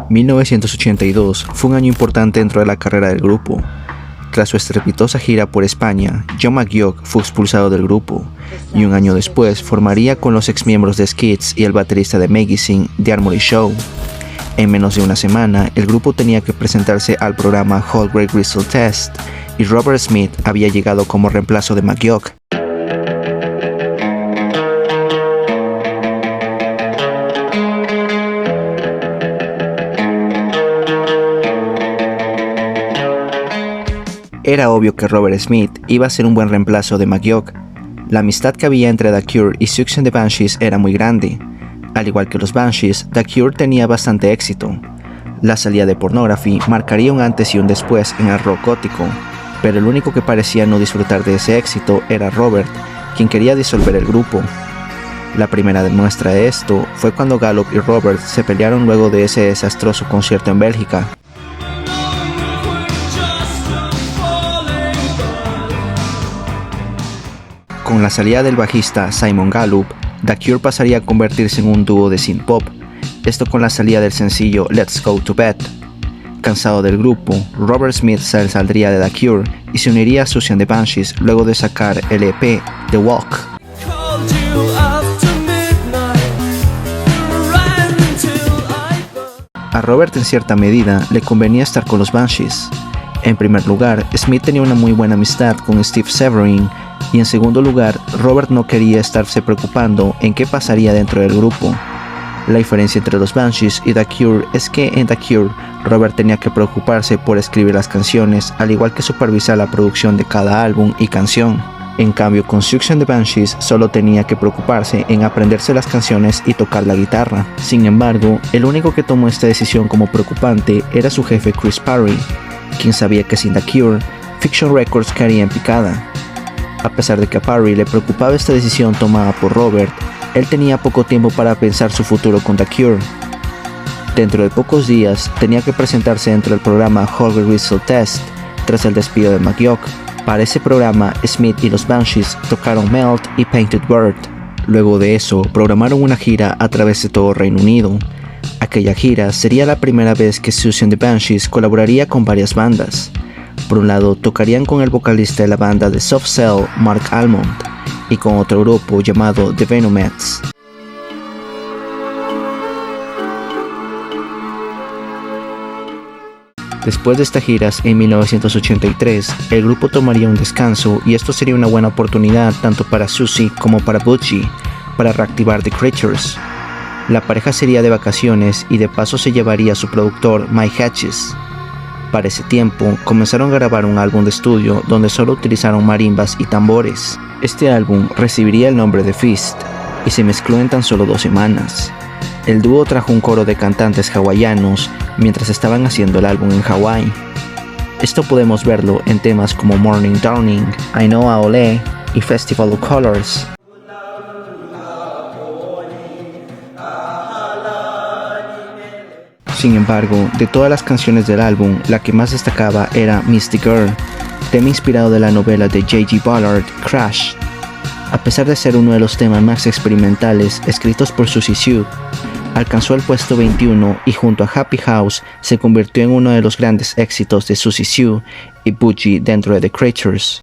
1982 fue un año importante dentro de la carrera del grupo. Tras su estrepitosa gira por España, John McGeoch fue expulsado del grupo, y un año después formaría con los exmiembros de Skids y el baterista de Magazine, The Armory Show. En menos de una semana, el grupo tenía que presentarse al programa Whole Great Crystal Test, y Robert Smith había llegado como reemplazo de McGeoch. Era obvio que Robert Smith iba a ser un buen reemplazo de McGeoch. La amistad que había entre The Cure y Siouxsie and the Banshees era muy grande. Al igual que los Banshees, The Cure tenía bastante éxito. La salida de Pornography marcaría un antes y un después en el rock gótico, pero el único que parecía no disfrutar de ese éxito era Robert, quien quería disolver el grupo. La primera muestra de esto fue cuando Gallup y Robert se pelearon luego de ese desastroso concierto en Bélgica. Con la salida del bajista Simon Gallup, The Cure pasaría a convertirse en un dúo de synth-pop, esto con la salida del sencillo Let's Go to Bed. Cansado del grupo, Robert Smith saldría de The Cure y se uniría a Siouxsie and the Banshees luego de sacar el EP The Walk. A Robert en cierta medida le convenía estar con los Banshees. En primer lugar, Smith tenía una muy buena amistad con Steve Severin, y en segundo lugar, Robert no quería estarse preocupando en qué pasaría dentro del grupo. La diferencia entre los Banshees y The Cure es que en The Cure, Robert tenía que preocuparse por escribir las canciones, al igual que supervisar la producción de cada álbum y canción. En cambio, con Siouxsie and the Banshees solo tenía que preocuparse en aprenderse las canciones y tocar la guitarra. Sin embargo, el único que tomó esta decisión como preocupante era su jefe Chris Parry, quien sabía que sin The Cure, Fiction Records caería en picada. A pesar de que a Parry le preocupaba esta decisión tomada por Robert, él tenía poco tiempo para pensar su futuro con The Cure. Dentro de pocos días, tenía que presentarse dentro del programa Whole Great Crystal Test, tras el despido de McGeoch. Para ese programa, Smith y los Banshees tocaron Melt y Painted Bird. Luego de eso, programaron una gira a través de todo Reino Unido. Aquella gira sería la primera vez que Siouxsie and the Banshees colaboraría con varias bandas. Por un lado, tocarían con el vocalista de la banda de Soft Cell, Mark Almond, y con otro grupo llamado The Venomettes. Después de estas giras, en 1983, el grupo tomaría un descanso, y esto sería una buena oportunidad tanto para Siouxsie como para Butchie para reactivar The Creatures. La pareja sería de vacaciones y de paso se llevaría a su productor Mike Hatches. Para ese tiempo, comenzaron a grabar un álbum de estudio donde solo utilizaron marimbas y tambores. Este álbum recibiría el nombre de Feast y se mezcló en tan solo 2 semanas. El dúo trajo un coro de cantantes hawaianos mientras estaban haciendo el álbum en Hawái. Esto podemos verlo en temas como Morning Dawning, I Know Aole y Festival of Colors. Sin embargo, de todas las canciones del álbum, la que más destacaba era Mystic Girl, tema inspirado de la novela de J.G. Ballard, Crash. A pesar de ser uno de los temas más experimentales escritos por Siouxsie Sioux, alcanzó el puesto 21 y junto a Happy House se convirtió en uno de los grandes éxitos de Siouxsie Sioux y Butchie dentro de The Creatures.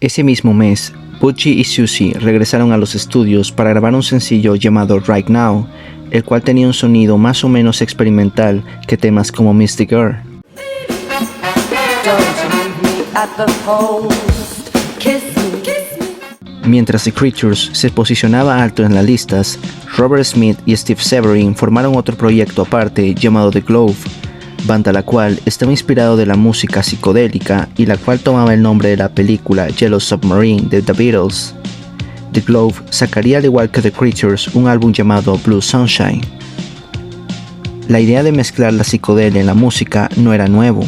Ese mismo mes, Butchie y Siouxsie regresaron a los estudios para grabar un sencillo llamado Right Now, el cual tenía un sonido más o menos experimental que temas como Mystic Girl. Mientras The Creatures se posicionaba alto en las listas, Robert Smith y Steve Severin formaron otro proyecto aparte llamado The Glove, banda la cual estaba inspirado de la música psicodélica y la cual tomaba el nombre de la película Yellow Submarine de The Beatles. The Glove sacaría al igual que The Creatures un álbum llamado Blue Sunshine. La idea de mezclar la psicodelia en la música no era nuevo.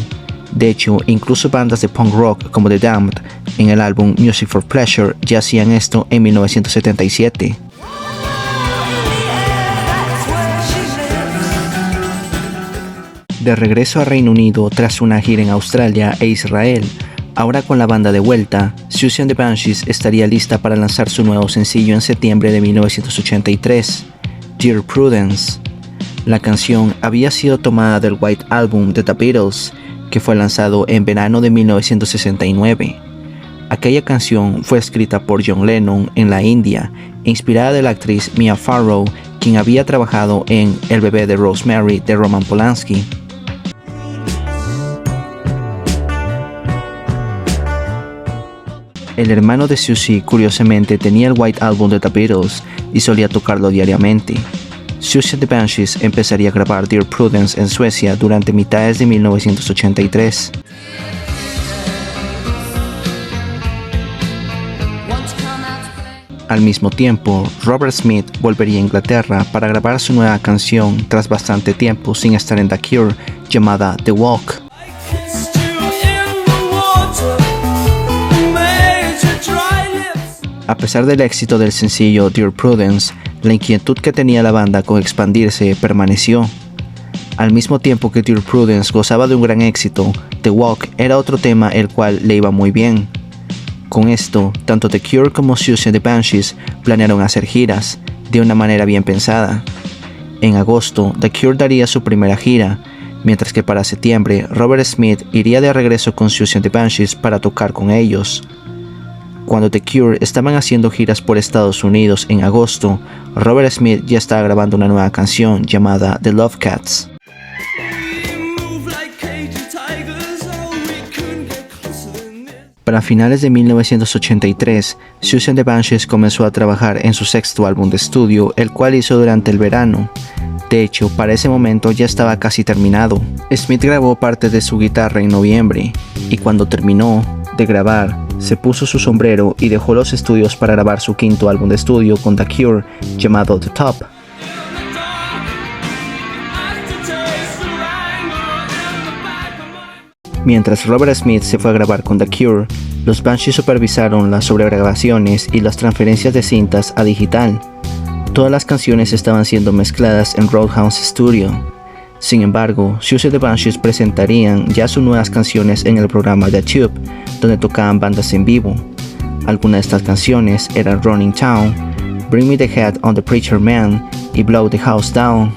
De hecho, incluso bandas de punk rock como The Damned en el álbum Music for Pleasure ya hacían esto en 1977. De regreso a Reino Unido tras una gira en Australia e Israel, Ahora con la banda de vuelta, Siouxsie and the Banshees estaría lista para lanzar su nuevo sencillo en septiembre de 1983, Dear Prudence. La canción había sido tomada del White Album de The Beatles, que fue lanzado en verano de 1969. Aquella canción fue escrita por John Lennon en la India e inspirada de la actriz Mia Farrow, quien había trabajado en El bebé de Rosemary de Roman Polanski. El hermano de Siouxsie curiosamente tenía el White Album de The Beatles y solía tocarlo diariamente. Siouxsie and the Banshees empezaría a grabar Dear Prudence en Suecia durante mitades de 1983. Al mismo tiempo, Robert Smith volvería a Inglaterra para grabar su nueva canción tras bastante tiempo sin estar en The Cure, llamada The Walk. A pesar del éxito del sencillo Dear Prudence, la inquietud que tenía la banda con expandirse permaneció. Al mismo tiempo que Dear Prudence gozaba de un gran éxito, The Walk era otro tema el cual le iba muy bien. Con esto, tanto The Cure como Siouxsie and the Banshees planearon hacer giras, de una manera bien pensada. En agosto, The Cure daría su primera gira, mientras que para septiembre, Robert Smith iría de regreso con Siouxsie and the Banshees para tocar con ellos. Cuando The Cure estaban haciendo giras por Estados Unidos en agosto, Robert Smith ya estaba grabando una nueva canción llamada The Love Cats. Para finales de 1983, Siouxsie and the Banshees comenzó a trabajar en su sexto álbum de estudio, el cual hizo durante el verano. De hecho, para ese momento ya estaba casi terminado. Smith grabó parte de su guitarra en noviembre, y cuando terminó de grabar, se puso su sombrero y dejó los estudios para grabar su quinto álbum de estudio con The Cure, llamado The Top. Mientras Robert Smith se fue a grabar con The Cure, los Banshees supervisaron las sobregrabaciones y las transferencias de cintas a digital. Todas las canciones estaban siendo mezcladas en Roadhouse Studio. Sin embargo, Siouxsie and the Banshees presentarían ya sus nuevas canciones en el programa The Tube, donde tocaban bandas en vivo. Algunas de estas canciones eran Running Town, Bring Me the Head on the Preacher Man y Blow the House Down.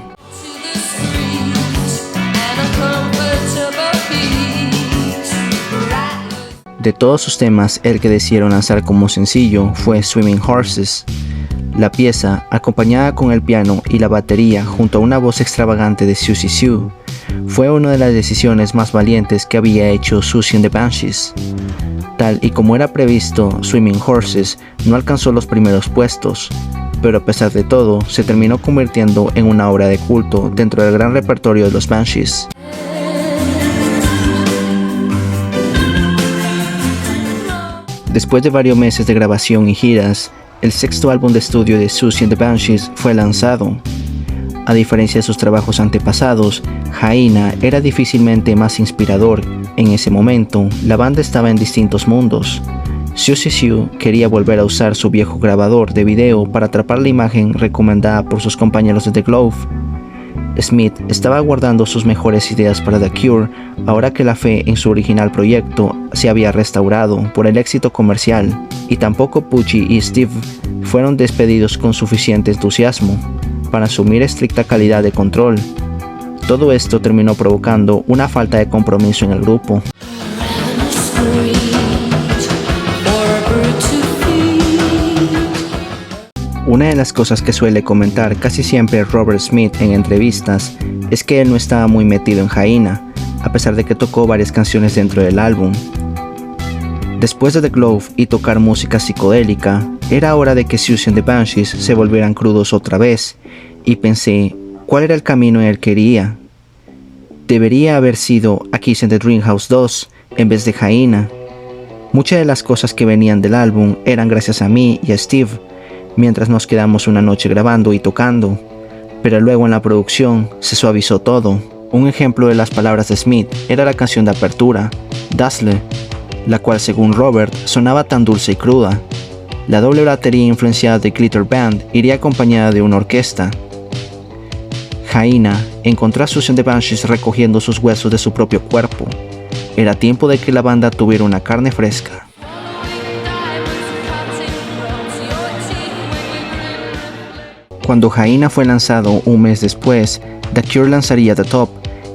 De todos sus temas, el que decidieron lanzar como sencillo fue Swimming Horses. La pieza, acompañada con el piano y la batería junto a una voz extravagante de Siouxsie Sioux, fue una de las decisiones más valientes que había hecho Siouxsie and the Banshees. Tal y como era previsto, Swimming Horses no alcanzó los primeros puestos, pero a pesar de todo, se terminó convirtiendo en una obra de culto dentro del gran repertorio de los Banshees. Después de varios meses de grabación y giras, el sexto álbum de estudio de Siouxsie and the Banshees fue lanzado. A diferencia de sus trabajos antepasados, Jaina era difícilmente más inspirador. En ese momento, la banda estaba en distintos mundos. Siouxsie Sioux quería volver a usar su viejo grabador de video para atrapar la imagen recomendada por sus compañeros de The Glove. Smith estaba guardando sus mejores ideas para The Cure, ahora que la fe en su original proyecto se había restaurado por el éxito comercial, y tampoco Pucci y Steve fueron despedidos con suficiente entusiasmo para asumir estricta calidad de control. Todo esto terminó provocando una falta de compromiso en el grupo. Una de las cosas que suele comentar casi siempre Robert Smith en entrevistas es que él no estaba muy metido en Jaina, a pesar de que tocó varias canciones dentro del álbum. Después de The Glove y tocar música psicodélica, era hora de que Siouxsie and the Banshees se volvieran crudos otra vez, y pensé, ¿cuál era el camino en el que iría? Debería haber sido A Kiss in the Dream House 2 en vez de Jaina. Muchas de las cosas que venían del álbum eran gracias a mí y a Steve, mientras nos quedamos una noche grabando y tocando, pero luego en la producción se suavizó todo. Un ejemplo de las palabras de Smith era la canción de apertura, Dazzler, la cual según Robert sonaba tan dulce y cruda. La doble batería influenciada de Glitter Band iría acompañada de una orquesta. Jaina encontró a Siouxsie and the Banshees recogiendo sus huesos de su propio cuerpo. Era tiempo de que la banda tuviera una carne fresca. Cuando Hyena fue lanzado un mes después, The Cure lanzaría The Top,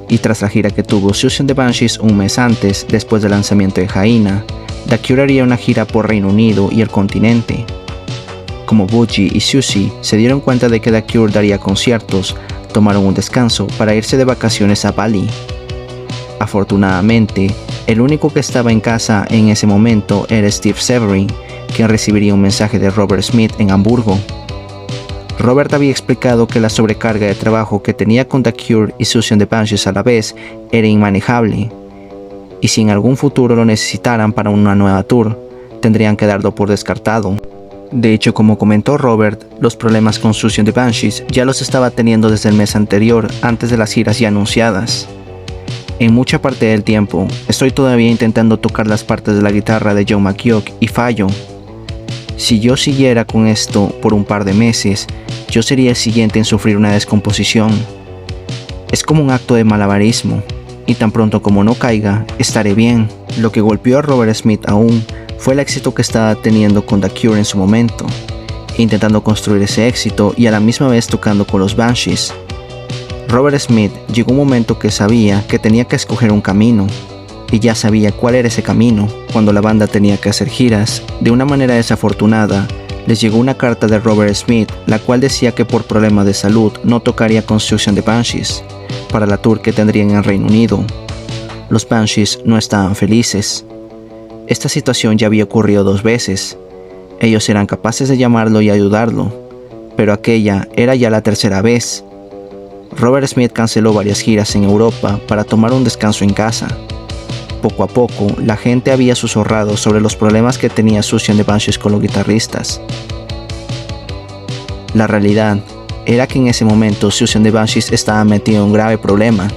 y tras la gira que tuvo Siouxsie and the Banshees un mes antes, después del lanzamiento de Hyena, The Cure haría una gira por Reino Unido y el continente. Como Budgie y Siouxsie se dieron cuenta de que The Cure daría conciertos, tomaron un descanso para irse de vacaciones a Bali. Afortunadamente, el único que estaba en casa en ese momento era Steve Severin, quien recibiría un mensaje de Robert Smith en Hamburgo. Robert había explicado que la sobrecarga de trabajo que tenía con The Cure y Siouxsie and the Banshees a la vez era inmanejable, y si en algún futuro lo necesitaran para una nueva tour, tendrían que darlo por descartado. De hecho, como comentó Robert, los problemas con Siouxsie and the Banshees ya los estaba teniendo desde el mes anterior, antes de las giras ya anunciadas. En mucha parte del tiempo, estoy todavía intentando tocar las partes de la guitarra de John McGeoch y fallo. Si yo siguiera con esto por un par de meses, yo sería el siguiente en sufrir una descomposición. Es como un acto de malabarismo, y tan pronto como no caiga, estaré bien. Lo que golpeó a Robert Smith aún fue el éxito que estaba teniendo con The Cure en su momento, intentando construir ese éxito y a la misma vez tocando con los Banshees. Robert Smith llegó un momento que sabía que tenía que escoger un camino, y ya sabía cuál era ese camino. Cuando la banda tenía que hacer giras, de una manera desafortunada, les llegó una carta de Robert Smith, la cual decía que por problemas de salud no tocaría con Siouxsie and the Banshees para la tour que tendrían en Reino Unido. Los Banshees no estaban felices. Esta situación ya había ocurrido 2 veces. Ellos eran capaces de llamarlo y ayudarlo, pero aquella era ya la 3ª vez. Robert Smith canceló varias giras en Europa para tomar un descanso en casa. Poco a poco, la gente había susurrado sobre los problemas que tenía Siouxsie and the Banshees con los guitarristas. La realidad era que en ese momento Siouxsie and the Banshees estaba metido en un grave problema.